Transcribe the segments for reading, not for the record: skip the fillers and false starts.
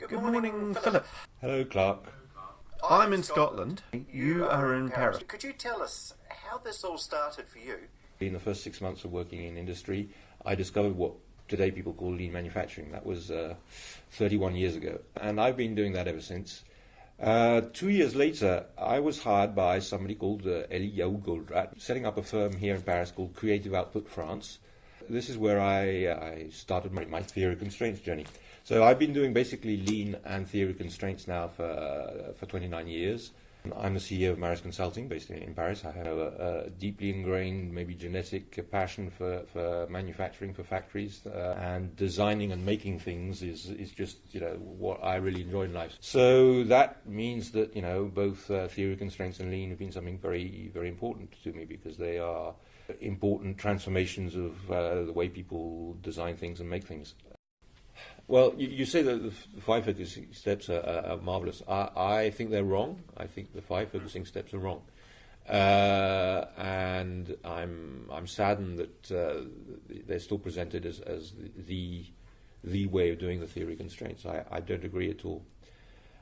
Good morning, Philip. Hello, Clarke. I'm in Scotland. You are in Paris. Could you tell us how this all started for you? In the first 6 months of working in industry, I discovered what today people call lean manufacturing. That was 31 years ago. And I've been doing that ever since. 2 years later, I was hired by somebody called Elie Yaoud-Goldratt, setting up a firm here in Paris called Creative Output France. This is where I started my theory constraints journey. So I've been doing basically lean and theory constraints now for 29 years. I'm the CEO of Marris Consulting, based in Paris. I have a deeply ingrained, maybe genetic passion for manufacturing, for factories, and designing and making things is just what I really enjoy in life. So that means that both theory constraints and lean have been something very, very important to me because they are important transformations of the way people design things and make things. Well, you say that the 5 focusing steps are marvelous. I think they're wrong. I think the 5 focusing steps are wrong, and I'm saddened that they're still presented as the way of doing the theory constraints. I don't agree at all.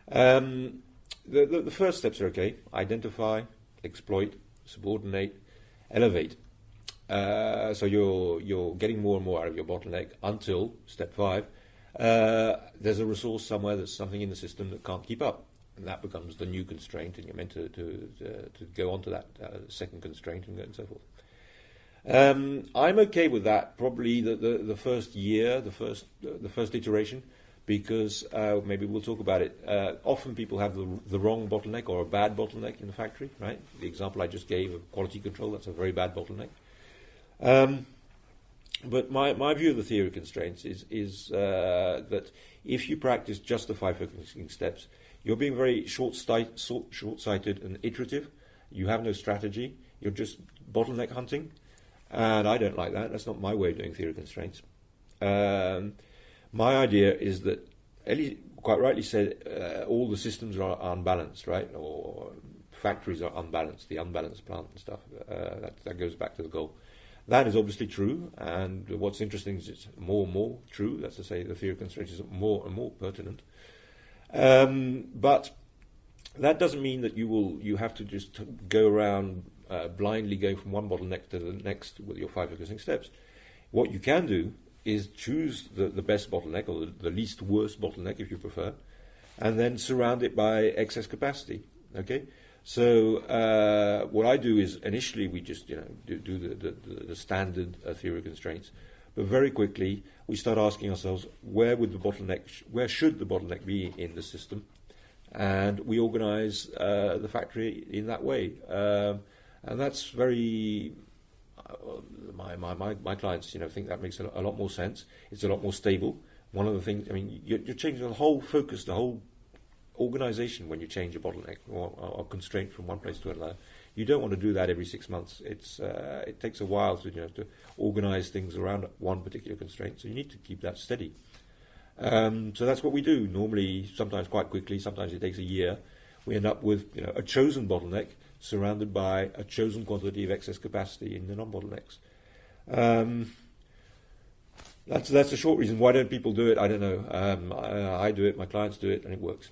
The first steps are okay: identify, exploit, subordinate, elevate. So you're getting more and more out of your bottleneck until step 5. There's a resource somewhere, there's something in the system that can't keep up, and that becomes the new constraint, and you're meant to go on to that second constraint and so forth. I'm okay with that, probably the first year, the first iteration, because maybe we'll talk about it. Often people have the wrong bottleneck or a bad bottleneck in the factory, right? The example I just gave of quality control, that's a very bad bottleneck. But my view of the theory constraints is that if you practice just the 5 focusing steps, you're being very short-sighted and iterative. You have no strategy. You're just bottleneck hunting. And I don't like that. That's not my way of doing theory constraints. My idea is that Elie quite rightly said all the systems are unbalanced, right? Or factories are unbalanced, the unbalanced plant and stuff. That goes back to the goal. That is obviously true, and what's interesting is it's more and more true. That's to say, the theory of constraints is more and more pertinent. But that doesn't mean that you have to just go around blindly going from one bottleneck to the next with your 5 focusing steps. What you can do is choose the best bottleneck, or the least worst bottleneck, if you prefer, and then surround it by excess capacity. Okay. So what I do is initially we just do the standard theory of constraints, but very quickly we start asking ourselves where should the bottleneck be in the system, and we organize the factory in that way, and that's very my clients think that makes a lot more sense. It's a lot more stable. One of the things, you're changing the whole focus, the whole organization when you change a bottleneck or constraint from one place to another. You don't want to do that every 6 months. It takes a while to organize things around one particular constraint, so you need to keep that steady. So that's what we do normally, sometimes quite quickly, sometimes it takes a year. We end up with a chosen bottleneck surrounded by a chosen quantity of excess capacity in the non-bottlenecks. That's a short reason. Why don't people do it? I don't know. I do it, my clients do it, and it works.